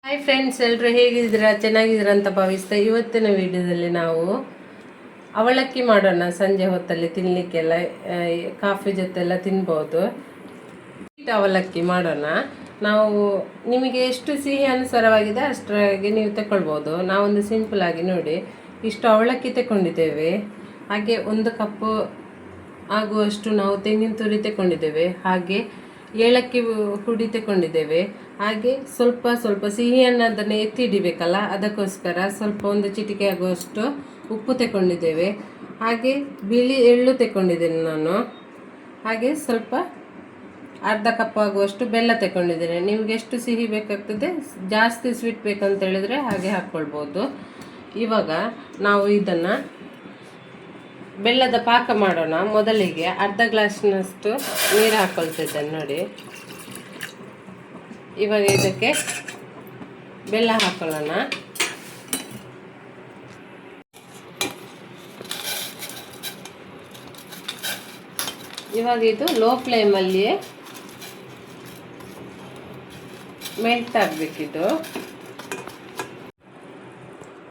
Hi friends, ಎಲ್ಲರೂ ಹೇಗಿದ್ದೀರಾ? ಚೆನ್ನಾಗಿದ್ದೀರಾ ಅಂತ ಭಾವಿಸ್ತಾ ಇವತ್ತಿನ ವಿಡಿಯೋದಲ್ಲಿ ನಾವು ಅವಲಕ್ಕಿ ಮಾಡೋಣ. ಸಂಜೆ ಹೊತ್ತಲ್ಲಿ ತಿನ್ನಲಿಕ್ಕೆಲ್ಲ ಕಾಫಿ ಜೊತೆಲ್ಲ ತಿನ್ಬೋದು. ಅವಲಕ್ಕಿ ಮಾಡೋಣ. ನಾವು ನಿಮಗೆ ಎಷ್ಟು ಸಿಹಿ ಅನುಸಾರವಾಗಿದೆ ಅಷ್ಟರಾಗಿ ನೀವು ತಗೊಳ್ಬೋದು. ನಾವೊಂದು ಸಿಂಪಲ್ ಆಗಿ ನೋಡಿ ಇಷ್ಟು ಅವಲಕ್ಕಿ ತಗೊಂಡಿದ್ದೇವೆ. ಹಾಗೆ 1 ಕಪ್ಪು ಆಗುವಷ್ಟು ನಾವು ತೆಂಗಿನ ತುರಿ ತಗೊಂಡಿದ್ದೇವೆ. ಹಾಗೆ ಏಲಕ್ಕಿ ಹುಡಿ ತಗೊಂಡಿದ್ದೇವೆ. ಹಾಗೆ ಸ್ವಲ್ಪ ಸ್ವಲ್ಪ ಸಿಹಿಯನ್ನು ಅದನ್ನು ಎತ್ತಿ ಹಿಡಿಬೇಕಲ್ಲ, ಅದಕ್ಕೋಸ್ಕರ ಸ್ವಲ್ಪ 1 ಚಿಟಿಕೆ ಆಗುವಷ್ಟು ಉಪ್ಪು ತಗೊಂಡಿದ್ದೇವೆ. ಹಾಗೆ ಬಿಳಿ ಎಳ್ಳು ತಗೊಂಡಿದ್ದೇನೆ ನಾನು. ಹಾಗೆ ಸ್ವಲ್ಪ ಅರ್ಧ ಕಪ್ ಆಗುವಷ್ಟು ಬೆಲ್ಲ ತಗೊಂಡಿದ್ದೇನೆ. ನಿಮಗೆ ಎಷ್ಟು ಸಿಹಿ ಬೇಕಾಗ್ತದೆ, ಜಾಸ್ತಿ ಸ್ವೀಟ್ ಬೇಕಂತ ಹೇಳಿದರೆ ಹಾಗೆ ಹಾಕ್ಕೊಳ್ಬೋದು. ಇವಾಗ ನಾವು ಇದನ್ನು ಬೆಲ್ಲದ ಪಾಕ ಮಾಡೋಣ. ಮೊದಲಿಗೆ ಅರ್ಧ ಗ್ಲಾಸ್ನಷ್ಟು ನೀರು ಹಾಕ್ಕೊಳ್ತಿದ್ದೇನೆ ನೋಡಿ. ಇವಾಗ ಇದಕ್ಕೆ ಬೆಲ್ಲ ಹಾಕೊಳ್ಳೋಣ. ಇವಾಗ ಇದು ಲೋ ಫ್ಲೇಮಲ್ಲಿ ಮೆಲ್ಟ್ ಆಗಬೇಕಿದು.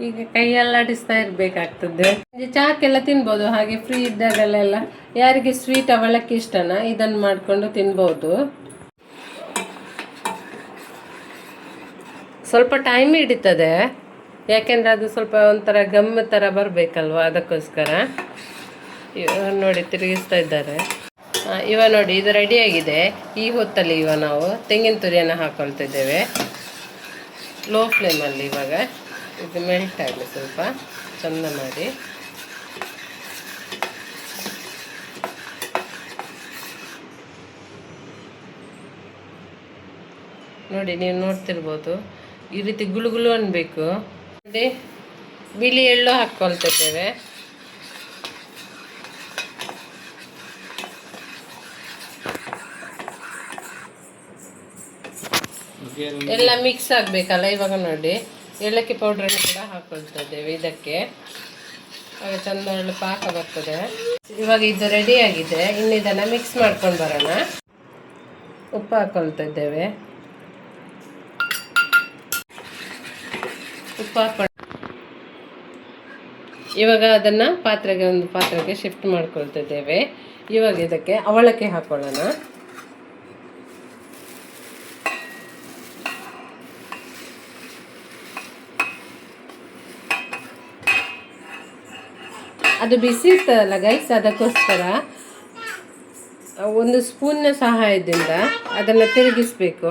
ಈಗ ಕೈಯಲ್ಲಾಡಿಸ್ತಾ ಇರಬೇಕಾಗ್ತದೆ. ಚಾಕೆಲ್ಲ ತಿನ್ಬೋದು. ಹಾಗೆ ಫ್ರೀ ಇದ್ದಾಗಲೆಲ್ಲ ಯಾರಿಗೆ ಸ್ವೀಟ್ ಅವಲಕ್ಕಿ ಇಷ್ಟನ ಇದನ್ನು ಮಾಡಿಕೊಂಡು ತಿನ್ಬೋದು. ಸ್ವಲ್ಪ ಟೈಮ್ ಹಿಡಿತದೆ, ಯಾಕೆಂದರೆ ಅದು ಸ್ವಲ್ಪ ಒಂಥರ ಗಮ್ಮ ಥರ ಬರಬೇಕಲ್ವ, ಅದಕ್ಕೋಸ್ಕರ. ನೋಡಿ ತಿರುಗಿಸ್ತಾ ಇದ್ದಾರೆ. ಇವಾಗ ನೋಡಿ ಇದು ರೆಡಿಯಾಗಿದೆ. ಈ ಹೊತ್ತಲ್ಲಿ ಇವಾಗ ನಾವು ತೆಂಗಿನ ತುರಿಯನ್ನು ಹಾಕ್ಕೊಳ್ತಿದ್ದೇವೆ ಲೋ ಫ್ಲೇಮಲ್ಲಿ. ಇವಾಗ ಇದು ಮೆಲ್ಟ್ ಆಗಲಿ ಸ್ವಲ್ಪ ಚೆಂದ ಮಾಡಿ. ನೋಡಿ ನೀವು ನೋಡ್ತಿರ್ಬೋದು, ಈ ರೀತಿ ಗುಳುಗುಳು ಅನ್ಬೇಕು ನೋಡಿ. ಬಿಳಿ ಎಳ್ಳು ಹಾಕ್ಕೊಳ್ತಿದ್ದೇವೆ. ಎಲ್ಲ ಮಿಕ್ಸ್ ಆಗಬೇಕಲ್ಲ. ಇವಾಗ ನೋಡಿ ಏಲಕ್ಕಿ ಪೌಡ್ರನ್ನು ಕೂಡ ಹಾಕ್ಕೊಳ್ತಾ ಇದ್ದೇವೆ ಇದಕ್ಕೆ. ಆಗ ಚೆಂದ ಒಳ್ಳೆ ಪಾಕ ಬರ್ತದೆ. ಇವಾಗ ಇದು ರೆಡಿಯಾಗಿದೆ. ಇನ್ನು ಇದನ್ನು ಮಿಕ್ಸ್ ಮಾಡ್ಕೊಂಡು ಬರೋಣ. ಉಪ್ಪು ಹಾಕ್ಕೊಳ್ತಾ ಇದ್ದೇವೆ. ಉಪ್ಪು ಹಾಕ್ಕೊಂಡು ಇವಾಗ ಅದನ್ನು ಒಂದು ಪಾತ್ರೆಗೆ ಶಿಫ್ಟ್ ಮಾಡ್ಕೊಳ್ತಿದ್ದೇವೆ. ಇವಾಗ ಇದಕ್ಕೆ ಅವಲಕ್ಕಿ ಹಾಕ್ಕೊಳ್ಳೋಣ. ಅದು ಬಿಸಿ ಇರ್ತದಲ್ಲ ಗೈಸ್, ಅದಕ್ಕೋಸ್ಕರ 1 ಸ್ಪೂನ್ನ ಸಹಾಯದಿಂದ ಅದನ್ನು ತಿರುಗಿಸ್ಬೇಕು.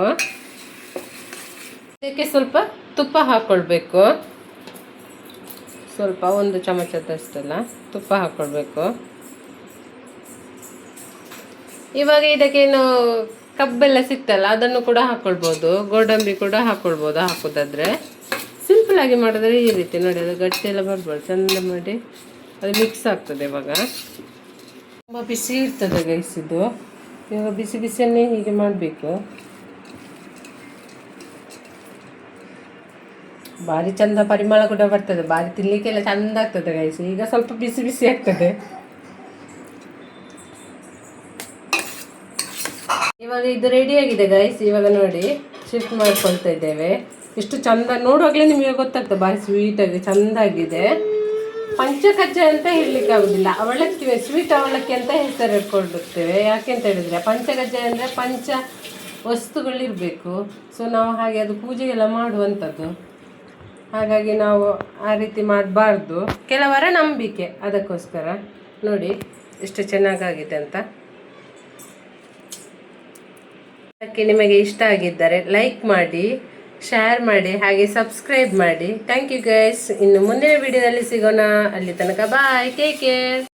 ಅದಕ್ಕೆ ಸ್ವಲ್ಪ ತುಪ್ಪ ಹಾಕ್ಕೊಳ್ಬೇಕು. ಸ್ವಲ್ಪ 1 ಚಮಚದಷ್ಟೆಲ್ಲ ತುಪ್ಪ ಹಾಕ್ಕೊಳ್ಬೇಕು. ಇವಾಗ ಇದಕ್ಕೇನು ಕಬ್ಬೆಲ್ಲ ಸಿಕ್ತಲ್ಲ, ಅದನ್ನು ಕೂಡ ಹಾಕ್ಕೊಳ್ಬೋದು. ಗೋಡಂಬಿ ಕೂಡ ಹಾಕ್ಕೊಳ್ಬೋದು ಹಾಕೋದಾದ್ರೆ. ಸಿಂಪಲ್ ಆಗಿ ಮಾಡಿದ್ರೆ ಈ ರೀತಿ ನೋಡಿ, ಅದು ಗಟ್ಟಿ ಎಲ್ಲ ಬರ್ಬಾರ್ದು, ಚೆಂದ ಮಾಡಿ ಅದು ಮಿಕ್ಸ್ ಆಗ್ತದೆ. ಇವಾಗ ತುಂಬ ಬಿಸಿ ಇರ್ತದೆ ಗೈಸ್ ಇದು. ಇವಾಗ ಬಿಸಿ ಬಿಸಿಯನ್ನೇ ಹೀಗೆ ಮಾಡಬೇಕು. ಭಾರಿ ಚಂದ ಪರಿಮಳ ಕೂಡ ಬರ್ತದೆ, ಭಾರಿ ತಿನ್ನಲಿಕ್ಕೆಲ್ಲ ಚಂದ ಆಗ್ತದೆ ಗೈಸ್. ಈಗ ಸ್ವಲ್ಪ ಬಿಸಿ ಬಿಸಿ ಆಗ್ತದೆ. ಇವಾಗ ಇದು ರೆಡಿಯಾಗಿದೆ ಗೈಸ್. ಇವಾಗ ನೋಡಿ ಶಿಫ್ಟ್ ಮಾಡ್ಕೊಳ್ತಾ ಇದ್ದೇವೆ. ಎಷ್ಟು ಚಂದ ನೋಡುವಾಗಲೇ ನಿಮಗೆ ಗೊತ್ತಾಗ್ತದೆ, ಭಾರಿ ಸ್ವೀಟಾಗಿ ಚೆಂದಾಗಿದೆ. ಪಂಚಕಜ್ಜಾಯ ಅಂತ ಹೇಳಲಿಕ್ಕೆ ಆಗೋದಿಲ್ಲ, ಅವಲಕ್ಕಿ ಸ್ವೀಟ್ ಅವಲಕ್ಕಿ ಅಂತ ಹೆಸರು ಇಟ್ಕೊಂಡಿರ್ತೇವೆ. ಯಾಕೆಂತ ಹೇಳಿದರೆ ಪಂಚಕಜ್ಜಾಯ ಅಂದರೆ ಪಂಚ ವಸ್ತುಗಳಿರಬೇಕು. ಸೊ ನಾವು ಹಾಗೆ ಅದು ಪೂಜೆಗೆಲ್ಲ ಮಾಡುವಂಥದ್ದು. ಹಾಗಾಗಿ ನಾವು ಆ ರೀತಿ ಮಾಡಬಾರ್ದು, ಕೆಲವರ ನಂಬಿಕೆ, ಅದಕ್ಕೋಸ್ಕರ. ನೋಡಿ ಎಷ್ಟು ಚೆನ್ನಾಗಾಗಿದೆ ಅಂತ. ಅದಕ್ಕೆ ನಿಮಗೆ ಇಷ್ಟ ಆಗಿದ್ದರೆ ಲೈಕ್ ಮಾಡಿ, ಶೇರ್ ಮಾಡಿ, ಹಾಗೆ ಸಬ್ಸ್ಕ್ರೈಬ್ ಮಾಡಿ. Thank you guys. ಇನ್ನು ಮುಂದಿನ ವಿಡಿಯೋದಲ್ಲಿ ಸಿಗೋಣ. ಅಲ್ಲಿ ತನಕ ಬಾಯ್, ಟೇಕ್ ಕೇರ್.